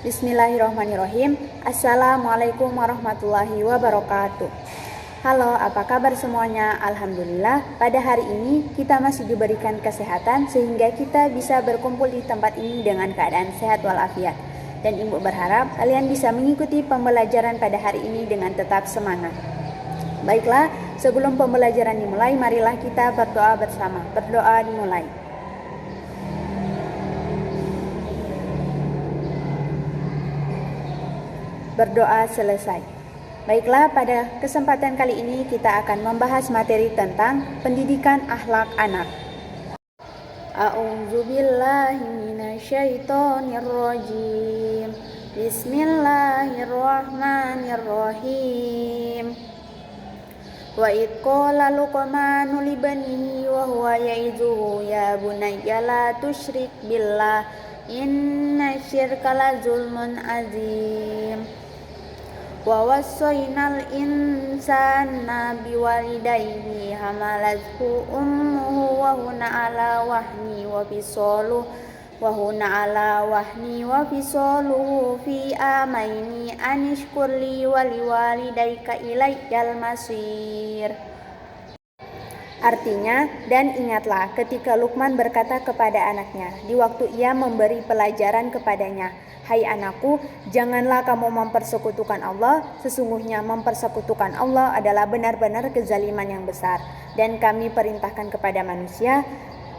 Bismillahirrahmanirrahim. Assalamualaikum warahmatullahi wabarakatuh. Halo, apa kabar semuanya? Alhamdulillah, pada hari ini kita masih diberikan kesehatan sehingga kita bisa berkumpul di tempat ini dengan keadaan sehat walafiat. Dan Ibu berharap kalian bisa mengikuti pembelajaran pada hari ini dengan tetap semangat. Baiklah, sebelum pembelajaran dimulai, marilah kita berdoa bersama. Berdoa dimulai. Berdoa selesai. Baiklah, pada kesempatan kali ini kita akan membahas materi tentang pendidikan akhlak anak. A'udzubillahi minasyaitonirrajim. Bismillahirrahmanirrahim. Wa id qala Luqmanu libanihi wa huwa ya'izuhu ya bunayya la tusyrik billah inna syirka la zulmun azim. Wa wassaynal insana biwalidayhi hamalathu ummuhu wa huna ala wahni wa fisaluhu fi amaini anishkur li wa liwalidayka ilayyal masir. Artinya, dan ingatlah ketika Luqman berkata kepada anaknya di waktu ia memberi pelajaran kepadanya, "Hai anakku, janganlah kamu mempersekutukan Allah. Sesungguhnya mempersekutukan Allah adalah benar-benar kezaliman yang besar. Dan kami perintahkan kepada manusia,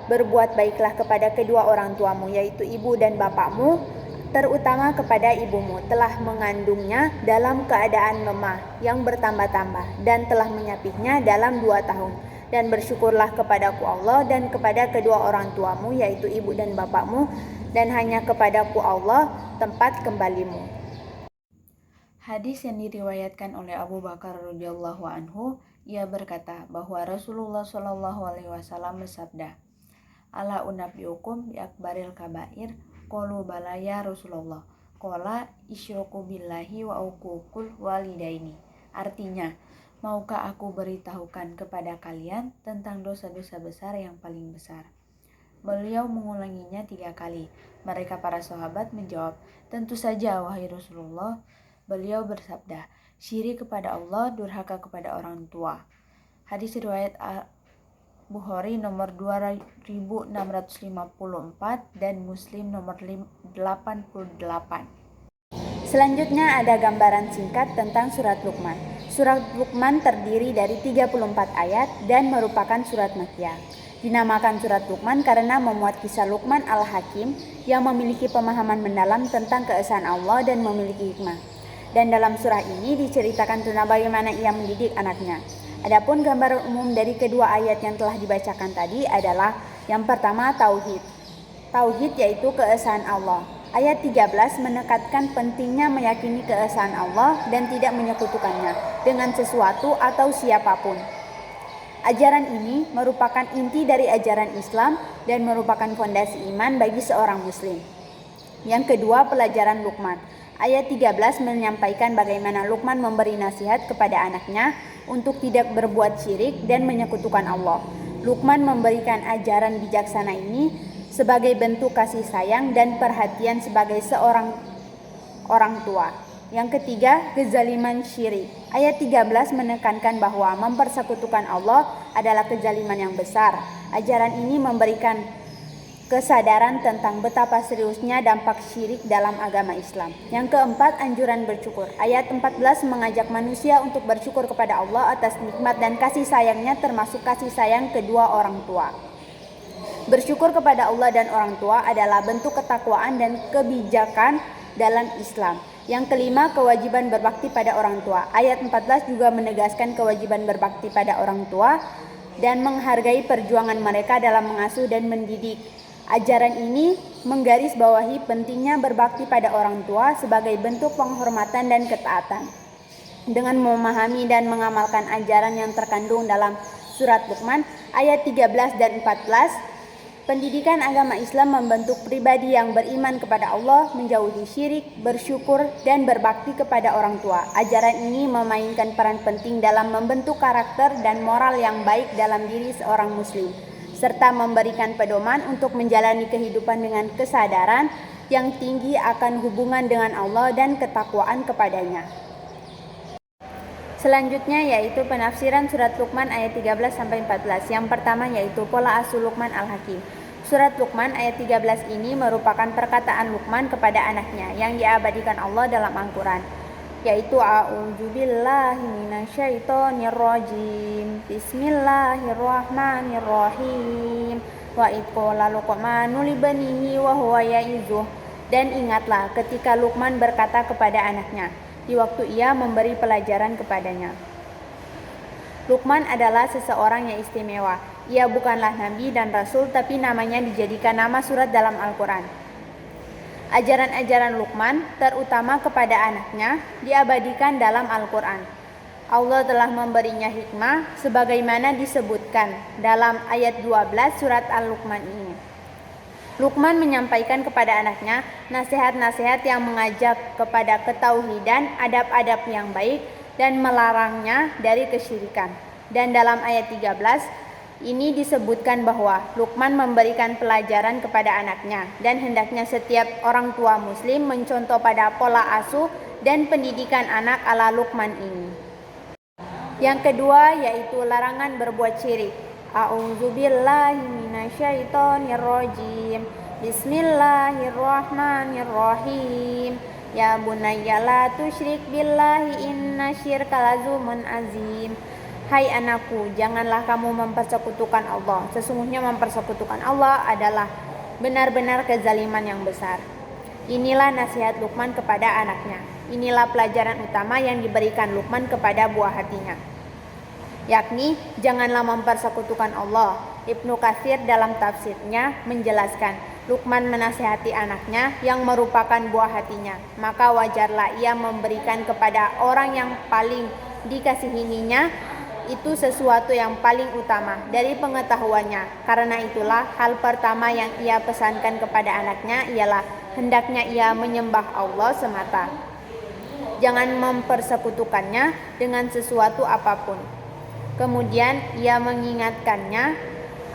berbuat baiklah kepada kedua orang tuamu, yaitu ibu dan bapakmu, terutama kepada ibumu telah mengandungnya dalam keadaan lemah yang bertambah-tambah dan telah menyapihnya dalam 2 tahun. Dan bersyukurlah kepadaku Allah dan kepada kedua orang tuamu, yaitu ibu dan bapakmu, dan hanya kepadaku Allah tempat kembalimu." Hadis yang diriwayatkan oleh Abu Bakar radhiyallahu anhu, ia berkata bahwa Rasulullah shallallahu alaihi wasallam bersabda, "Ala unabbiukum bi akbaril kabair?" Qalu bala ya Rasulullah. Qala isyraku billahi wa uququl walidaini. Artinya, maukah aku beritahukan kepada kalian tentang dosa-dosa besar yang paling besar? Beliau mengulanginya 3 kali. Mereka para sahabat menjawab, "Tentu saja wahai Rasulullah." Beliau bersabda, "Syirik kepada Allah, durhaka kepada orang tua." Hadis riwayat Bukhari nomor 2654 dan Muslim nomor 88. Selanjutnya ada gambaran singkat tentang surat Luqman. Surat Luqman terdiri dari 34 ayat dan merupakan surat Makkiyah. Dinamakan surat Luqman karena memuat kisah Luqman al-Hakim yang memiliki pemahaman mendalam tentang keesaan Allah dan memiliki hikmah. Dan dalam surah ini diceritakan tentang bagaimana ia mendidik anaknya. Adapun gambaran umum dari kedua ayat yang telah dibacakan tadi adalah yang pertama tauhid. Tauhid yaitu keesaan Allah. Ayat 13 menekankan pentingnya meyakini keesaan Allah dan tidak menyekutukannya dengan sesuatu atau siapapun. Ajaran ini merupakan inti dari ajaran Islam dan merupakan fondasi iman bagi seorang muslim. Yang kedua, pelajaran Luqman. Ayat 13 menyampaikan bagaimana Luqman memberi nasihat kepada anaknya untuk tidak berbuat syirik dan menyekutukan Allah. Luqman memberikan ajaran bijaksana ini sebagai bentuk kasih sayang dan perhatian sebagai seorang orang tua. Yang ketiga, kezaliman syirik. Ayat 13 menekankan bahwa mempersekutukan Allah adalah kezaliman yang besar. Ajaran ini memberikan kesadaran tentang betapa seriusnya dampak syirik dalam agama Islam. Yang keempat, anjuran bersyukur. Ayat 14 mengajak manusia untuk bersyukur kepada Allah atas nikmat dan kasih sayangnya, termasuk kasih sayang kedua orang tua. Bersyukur kepada Allah dan orang tua adalah bentuk ketakwaan dan kebijakan dalam Islam. Yang kelima, kewajiban berbakti pada orang tua. Ayat 14 juga menegaskan kewajiban berbakti pada orang tua dan menghargai perjuangan mereka dalam mengasuh dan mendidik. Ajaran ini menggarisbawahi pentingnya berbakti pada orang tua sebagai bentuk penghormatan dan ketaatan. Dengan memahami dan mengamalkan ajaran yang terkandung dalam surat Luqman ayat 13 dan 14, pendidikan agama Islam membentuk pribadi yang beriman kepada Allah, menjauhi syirik, bersyukur, dan berbakti kepada orang tua. Ajaran ini memainkan peran penting dalam membentuk karakter dan moral yang baik dalam diri seorang muslim, serta memberikan pedoman untuk menjalani kehidupan dengan kesadaran yang tinggi akan hubungan dengan Allah dan ketakwaan kepadanya. Selanjutnya yaitu penafsiran surat Luqman ayat 13-14. Yang pertama yaitu pola asuh Luqman Al-Hakim. Surat Luqman ayat 13 ini merupakan perkataan Luqman kepada anaknya yang diabadikan Allah dalam Al-Quran, yaitu a'udzubillahi minasyaitonirrajim, bismillahirrahmanirrahim, wa idh qala Luqmanu libanihi wa huwa ya'izuh. Dan ingatlah ketika Luqman berkata kepada anaknya di waktu ia memberi pelajaran kepadanya. Luqman adalah seseorang yang istimewa. Ia bukanlah nabi dan rasul, tapi namanya dijadikan nama surat dalam Al-Quran. Ajaran-ajaran Luqman, terutama kepada anaknya, diabadikan dalam Al-Quran. Allah telah memberinya hikmah sebagaimana disebutkan dalam ayat 12 surat Al-Luqman ini. Luqman menyampaikan kepada anaknya nasihat-nasihat yang mengajak kepada ketauhidan, adab-adab yang baik, dan melarangnya dari kesyirikan. Dan dalam ayat 13 ini disebutkan bahwa Luqman memberikan pelajaran kepada anaknya, dan hendaknya setiap orang tua muslim mencontoh pada pola asuh dan pendidikan anak ala Luqman ini. Yang kedua yaitu larangan berbuat syirik. A'udzubillahi minasyaitonirrajim. Bismillahirrahmanirrahim. Ya bunayya la tusyrik billahi inna syirka lazumun azim. Hai anakku, janganlah kamu mempersekutukan Allah. Sesungguhnya mempersekutukan Allah adalah benar-benar kezaliman yang besar. Inilah nasihat Luqman kepada anaknya. Inilah pelajaran utama yang diberikan Luqman kepada buah hatinya, yakni janganlah mempersekutukan Allah. Ibnu Katsir dalam tafsirnya menjelaskan, Luqman menasihati anaknya yang merupakan buah hatinya, maka wajarlah ia memberikan kepada orang yang paling dikasihinya itu sesuatu yang paling utama dari pengetahuannya. Karena itulah hal pertama yang ia pesankan kepada anaknya ialah hendaknya ia menyembah Allah semata. Jangan mempersekutukannya dengan sesuatu apapun. Kemudian ia mengingatkannya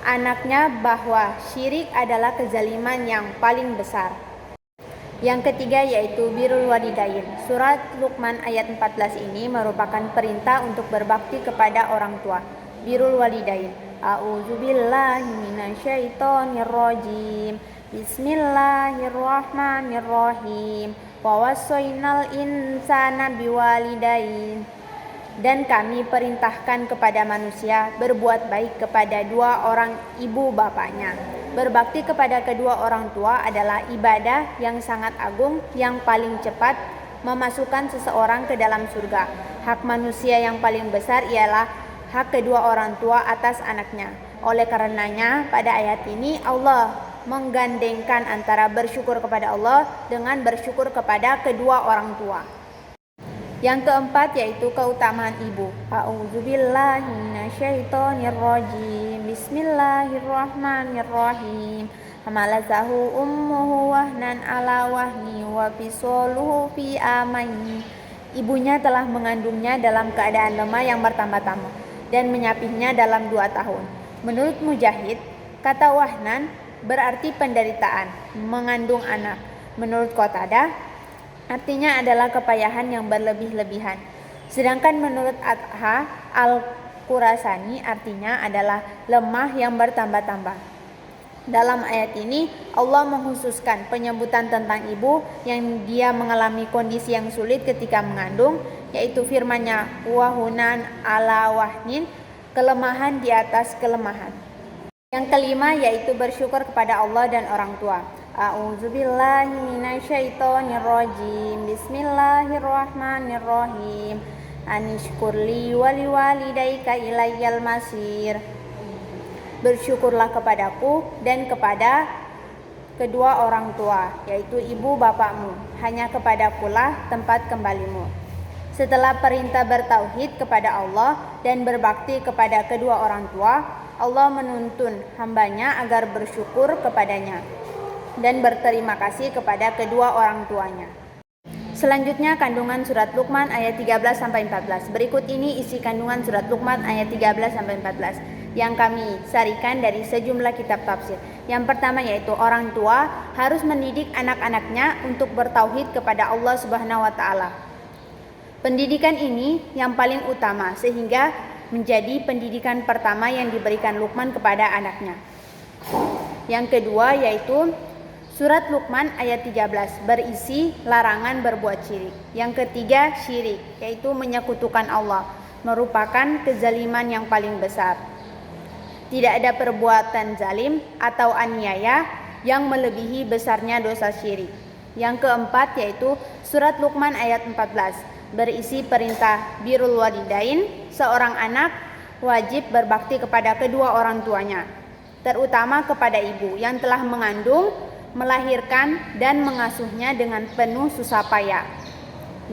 anaknya bahwa syirik adalah kezaliman yang paling besar. Yang ketiga yaitu birrul walidain. Surat Luqman ayat 14 ini merupakan perintah untuk berbakti kepada orang tua. Birrul walidain. A'udzubillahi minasyaitonirrajim. Bismillahirrahmanirrahim. Wa wassaynal insana biwalidain. Dan kami perintahkan kepada manusia berbuat baik kepada dua orang ibu bapaknya. Berbakti kepada kedua orang tua adalah ibadah yang sangat agung yang paling cepat memasukkan seseorang ke dalam surga. Hak manusia yang paling besar ialah hak kedua orang tua atas anaknya. Oleh karenanya pada ayat ini Allah menggandengkan antara bersyukur kepada Allah dengan bersyukur kepada kedua orang tua. Yang keempat yaitu keutamaan ibu. A'udzubillahi minasyaitonirrajim. Bismillahirrahmanirrahim. Hamalathu ummuhu wahnan ala wahni wa fisaluhu fi amain. Ibunya telah mengandungnya dalam keadaan lemah yang bertambah-tambah dan menyapihnya dalam 2 tahun. Menurut Mujahid, kata wahnan berarti penderitaan, mengandung anak. Menurut Qatadah, artinya adalah kepayahan yang berlebih-lebihan. Sedangkan menurut Atha Al-Qurasani artinya adalah lemah yang bertambah-tambah. Dalam ayat ini Allah menghususkan penyebutan tentang ibu yang dia mengalami kondisi yang sulit ketika mengandung, yaitu firman-Nya wahunan ala wahnin, kelemahan di atas kelemahan. Yang kelima yaitu bersyukur kepada Allah dan orang tua. A'udzubillahi minasyaitonirrajim. Bismillahirrahmanirrahim. Anishkurli waliwalidaika ilayyal masir. Bersyukurlah kepadaku dan kepada kedua orang tua, yaitu ibu bapakmu. Hanya kepadakulah tempat kembalimu. Setelah perintah bertauhid kepada Allah dan berbakti kepada kedua orang tua, Allah menuntun hambanya agar bersyukur kepadanya dan berterima kasih kepada kedua orang tuanya. Selanjutnya kandungan surat Luqman ayat 13-14. Berikut ini isi kandungan surat Luqman ayat 13-14. yang kami sarikan dari sejumlah kitab tafsir. Yang pertama yaitu orang tua harus mendidik anak-anaknya untuk bertauhid kepada Allah Subhanahu wa taala. Pendidikan ini yang paling utama sehingga menjadi pendidikan pertama yang diberikan Luqman kepada anaknya. Yang kedua yaitu surat Luqman ayat 13 berisi larangan berbuat syirik. Yang ketiga syirik yaitu menyekutukan Allah, merupakan kezaliman yang paling besar. Tidak ada perbuatan zalim atau aniaya yang melebihi besarnya dosa syirik. Yang keempat yaitu surat Luqman ayat 14 berisi perintah birrul walidain, seorang anak wajib berbakti kepada kedua orang tuanya, terutama kepada ibu yang telah mengandung, melahirkan dan mengasuhnya dengan penuh susah payah.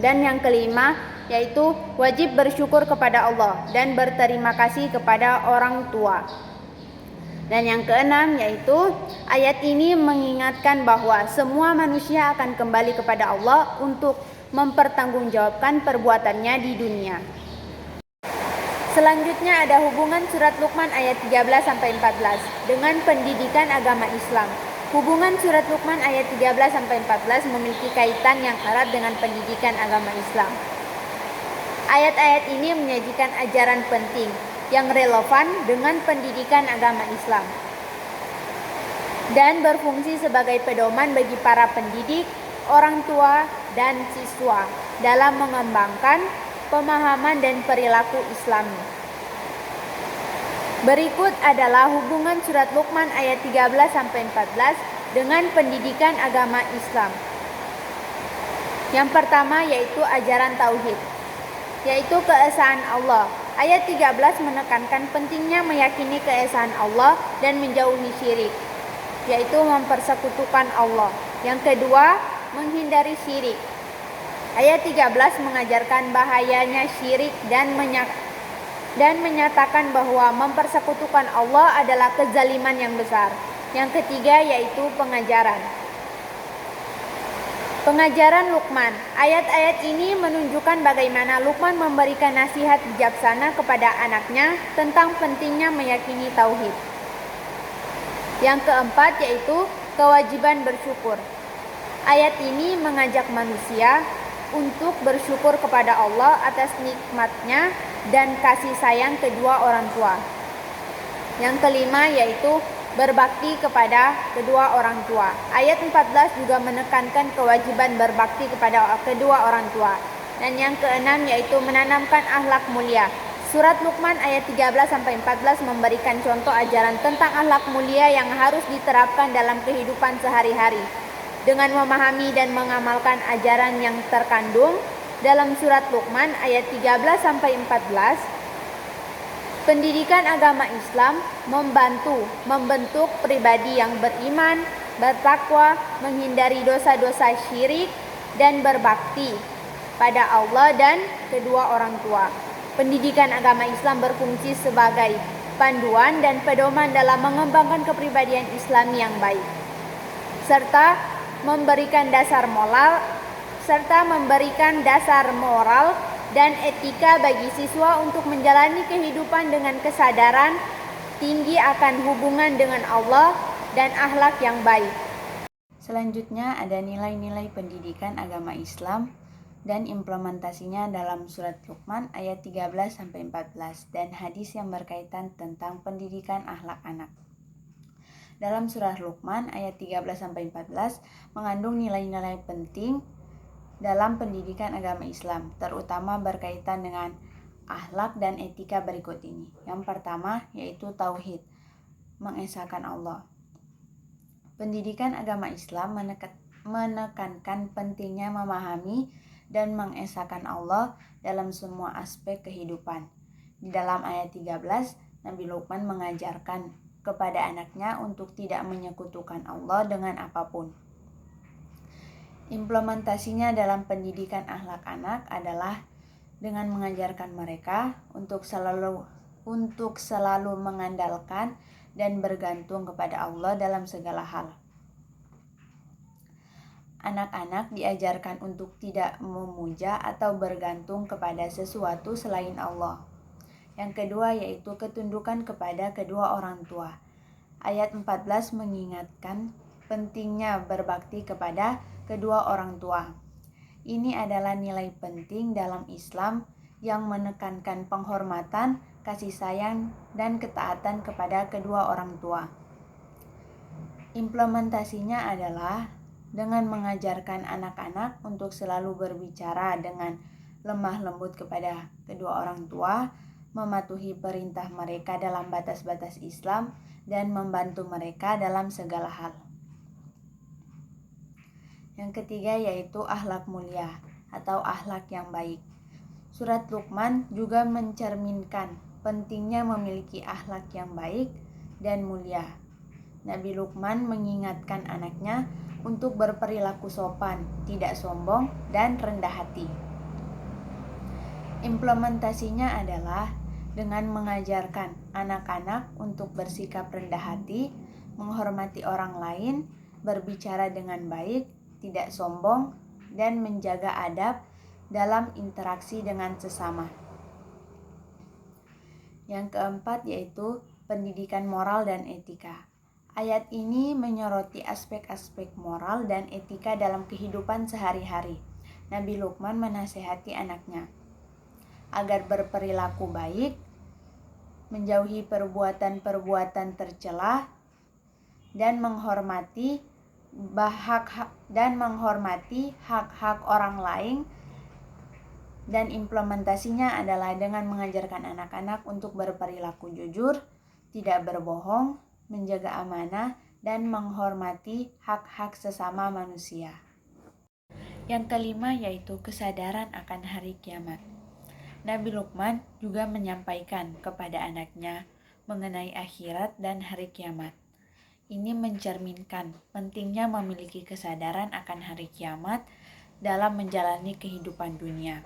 Dan yang kelima yaitu wajib bersyukur kepada Allah dan berterima kasih kepada orang tua. Dan yang keenam yaitu ayat ini mengingatkan bahwa semua manusia akan kembali kepada Allah untuk mempertanggungjawabkan perbuatannya di dunia. Selanjutnya ada hubungan surat Luqman ayat 13 sampai 14 dengan pendidikan agama Islam. Hubungan surat Luqman ayat 13 sampai 14 memiliki kaitan yang erat dengan pendidikan agama Islam. Ayat-ayat ini menyajikan ajaran penting yang relevan dengan pendidikan agama Islam dan berfungsi sebagai pedoman bagi para pendidik, orang tua, dan siswa dalam mengembangkan pemahaman dan perilaku Islami. Berikut adalah hubungan surat Luqman ayat 13 sampai 14 dengan pendidikan agama Islam. Yang pertama yaitu ajaran tauhid, yaitu keesaan Allah. Ayat 13 menekankan pentingnya meyakini keesaan Allah dan menjauhi syirik, yaitu mempersekutukan Allah. Yang kedua, menghindari syirik. Ayat 13 mengajarkan bahayanya syirik dan menyatakan bahwa mempersekutukan Allah adalah kezaliman yang besar. Yang ketiga yaitu pengajaran. Pengajaran Luqman. Ayat-ayat ini menunjukkan bagaimana Luqman memberikan nasihat bijaksana kepada anaknya tentang pentingnya meyakini tauhid. Yang keempat yaitu kewajiban bersyukur. Ayat ini mengajak manusia untuk bersyukur kepada Allah atas nikmatnya dan kasih sayang kedua orang tua. Yang kelima yaitu berbakti kepada kedua orang tua. Ayat 14 juga menekankan kewajiban berbakti kepada kedua orang tua. Dan yang keenam yaitu menanamkan akhlak mulia. Surat Luqman ayat 13 sampai 14 memberikan contoh ajaran tentang akhlak mulia yang harus diterapkan dalam kehidupan sehari-hari. Dengan memahami dan mengamalkan ajaran yang terkandung dalam surat Luqman ayat 13 sampai 14, pendidikan agama Islam membentuk pribadi yang beriman, bertakwa, menghindari dosa-dosa syirik, dan berbakti pada Allah dan kedua orang tua. Pendidikan agama Islam berfungsi sebagai panduan dan pedoman dalam mengembangkan kepribadian Islami yang baik, serta memberikan dasar moral dan etika bagi siswa untuk menjalani kehidupan dengan kesadaran tinggi akan hubungan dengan Allah dan akhlak yang baik. Selanjutnya ada nilai-nilai pendidikan agama Islam dan implementasinya dalam surat Luqman ayat 13 sampai 14 dan hadis yang berkaitan tentang pendidikan akhlak anak. Dalam surah Luqman ayat 13-14 mengandung nilai-nilai penting dalam pendidikan agama Islam, terutama berkaitan dengan akhlak dan etika berikut ini. Yang pertama yaitu tauhid, mengesahkan Allah. Pendidikan agama Islam menekankan pentingnya memahami dan mengesahkan Allah dalam semua aspek kehidupan. Di dalam ayat 13, Nabi Luqman mengajarkan kepada anaknya untuk tidak menyekutukan Allah dengan apapun. Implementasinya dalam pendidikan akhlak anak adalah dengan mengajarkan mereka untuk selalu mengandalkan dan bergantung kepada Allah dalam segala hal. Anak-anak diajarkan untuk tidak memuja atau bergantung kepada sesuatu selain Allah. Yang kedua yaitu ketundukan kepada kedua orang tua. Ayat 14 mengingatkan pentingnya berbakti kepada kedua orang tua. Ini adalah nilai penting dalam Islam yang menekankan penghormatan, kasih sayang, dan ketaatan kepada kedua orang tua. Implementasinya adalah dengan mengajarkan anak-anak untuk selalu berbicara dengan lemah lembut kepada kedua orang tua, mematuhi perintah mereka dalam batas-batas Islam, dan membantu mereka dalam segala hal. Yang ketiga yaitu akhlak mulia atau akhlak yang baik. Surat Luqman juga mencerminkan pentingnya memiliki akhlak yang baik dan mulia. Nabi Luqman mengingatkan anaknya untuk berperilaku sopan, tidak sombong, dan rendah hati. Implementasinya adalah dengan mengajarkan anak-anak untuk bersikap rendah hati, menghormati orang lain, berbicara dengan baik, tidak sombong, dan menjaga adab dalam interaksi dengan sesama. Yang keempat yaitu pendidikan moral dan etika. Ayat ini menyoroti aspek-aspek moral dan etika dalam kehidupan sehari-hari. Nabi Luqman menasihati anaknya agar berperilaku baik, menjauhi perbuatan-perbuatan tercela, dan menghormati hak-hak orang lain. Dan implementasinya adalah dengan mengajarkan anak-anak untuk berperilaku jujur, tidak berbohong, menjaga amanah, dan menghormati hak-hak sesama manusia. Yang kelima yaitu kesadaran akan hari kiamat. Nabi Luqman juga menyampaikan kepada anaknya mengenai akhirat dan hari kiamat. Ini mencerminkan pentingnya memiliki kesadaran akan hari kiamat dalam menjalani kehidupan dunia.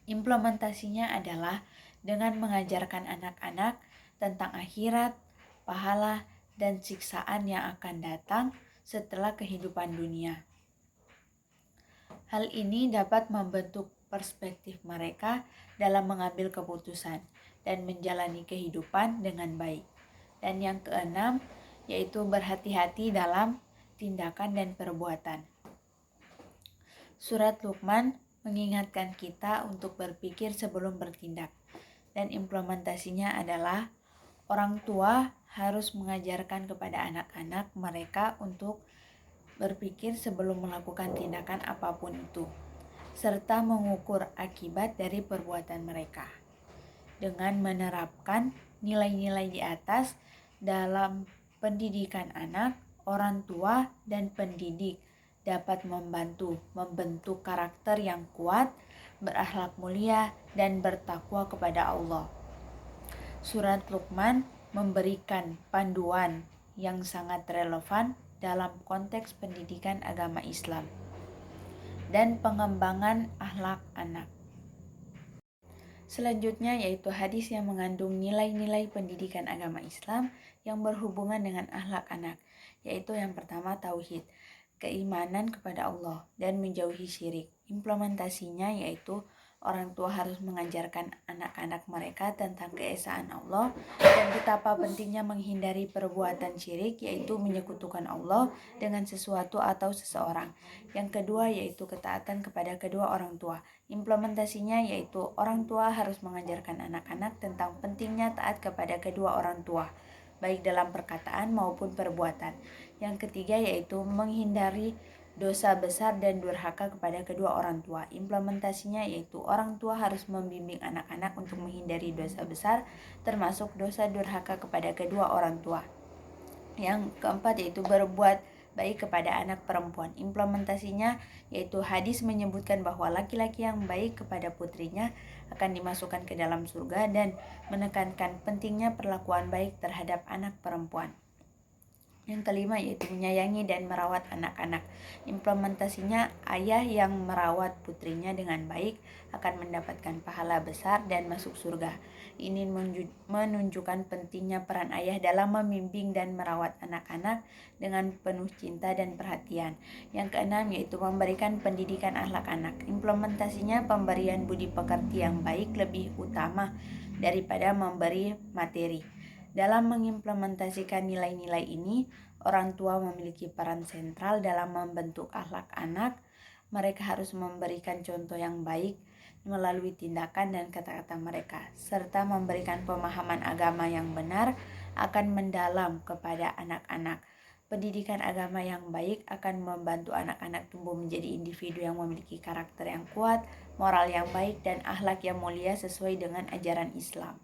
Implementasinya adalah dengan mengajarkan anak-anak tentang akhirat, pahala, dan siksaan yang akan datang setelah kehidupan dunia. Hal ini dapat membentuk perspektif mereka dalam mengambil keputusan dan menjalani kehidupan dengan baik. Dan yang keenam yaitu berhati-hati dalam tindakan dan perbuatan. Surat Luqman mengingatkan kita untuk berpikir sebelum bertindak, dan implementasinya adalah orang tua harus mengajarkan kepada anak-anak mereka untuk berpikir sebelum melakukan tindakan apapun itu, serta mengukur akibat dari perbuatan mereka. Dengan menerapkan nilai-nilai di atas dalam pendidikan anak, orang tua, dan pendidik dapat membentuk karakter yang kuat, berakhlak mulia, dan bertakwa kepada Allah. Surat Luqman memberikan panduan yang sangat relevan dalam konteks pendidikan agama Islam dan pengembangan akhlak anak. Selanjutnya yaitu hadis yang mengandung nilai-nilai pendidikan agama Islam yang berhubungan dengan akhlak anak, yaitu yang pertama tauhid, keimanan kepada Allah, dan menjauhi syirik. Implementasinya yaitu orang tua harus mengajarkan anak-anak mereka tentang keesaan Allah dan betapa pentingnya menghindari perbuatan syirik, yaitu menyekutukan Allah dengan sesuatu atau seseorang. Yang kedua yaitu ketaatan kepada kedua orang tua. Implementasinya yaitu orang tua harus mengajarkan anak-anak tentang pentingnya taat kepada kedua orang tua, baik dalam perkataan maupun perbuatan. Yang ketiga yaitu menghindari dosa besar dan durhaka kepada kedua orang tua. Implementasinya yaitu orang tua harus membimbing anak-anak untuk menghindari dosa besar, termasuk dosa durhaka kepada kedua orang tua. Yang keempat yaitu berbuat baik kepada anak perempuan. Implementasinya yaitu hadis menyebutkan bahwa laki-laki yang baik kepada putrinya akan dimasukkan ke dalam surga, dan menekankan pentingnya perlakuan baik terhadap anak perempuan. Yang kelima yaitu menyayangi dan merawat anak-anak. Implementasinya, ayah yang merawat putrinya dengan baik akan mendapatkan pahala besar dan masuk surga. Ini menunjukkan pentingnya peran ayah dalam membimbing dan merawat anak-anak dengan penuh cinta dan perhatian. Yang keenam yaitu memberikan pendidikan akhlak anak. Implementasinya, pemberian budi pekerti yang baik lebih utama daripada memberi materi. Dalam mengimplementasikan nilai-nilai ini, orang tua memiliki peran sentral dalam membentuk akhlak anak. Mereka harus memberikan contoh yang baik melalui tindakan dan kata-kata mereka, serta memberikan pemahaman agama yang benar akan mendalam kepada anak-anak. Pendidikan agama yang baik akan membantu anak-anak tumbuh menjadi individu yang memiliki karakter yang kuat, moral yang baik, dan akhlak yang mulia sesuai dengan ajaran Islam.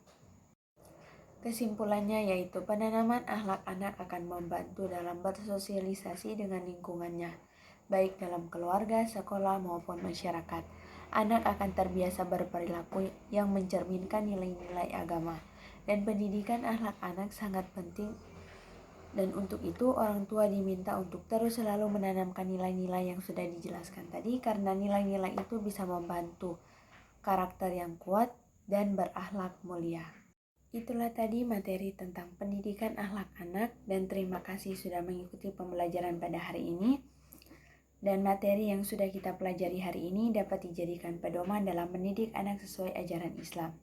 Kesimpulannya yaitu penanaman akhlak anak akan membantu dalam bersosialisasi dengan lingkungannya, baik dalam keluarga, sekolah, maupun masyarakat. Anak akan terbiasa berperilaku yang mencerminkan nilai-nilai agama, dan pendidikan akhlak anak sangat penting. Dan untuk itu orang tua diminta untuk terus selalu menanamkan nilai-nilai yang sudah dijelaskan tadi, karena nilai-nilai itu bisa membantu karakter yang kuat dan berakhlak mulia. Itulah tadi materi tentang pendidikan akhlak anak, dan terima kasih sudah mengikuti pembelajaran pada hari ini. Dan materi yang sudah kita pelajari hari ini dapat dijadikan pedoman dalam mendidik anak sesuai ajaran Islam.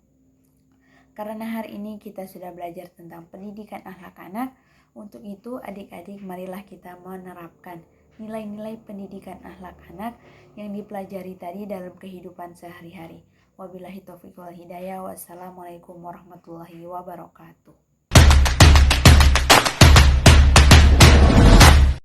Karena hari ini kita sudah belajar tentang pendidikan akhlak anak, untuk itu adik-adik marilah kita menerapkan nilai-nilai pendidikan akhlak anak yang dipelajari tadi dalam kehidupan sehari-hari. Wabillahi taufiq wal hidayah. Wassalamualaikum warahmatullahi wabarakatuh.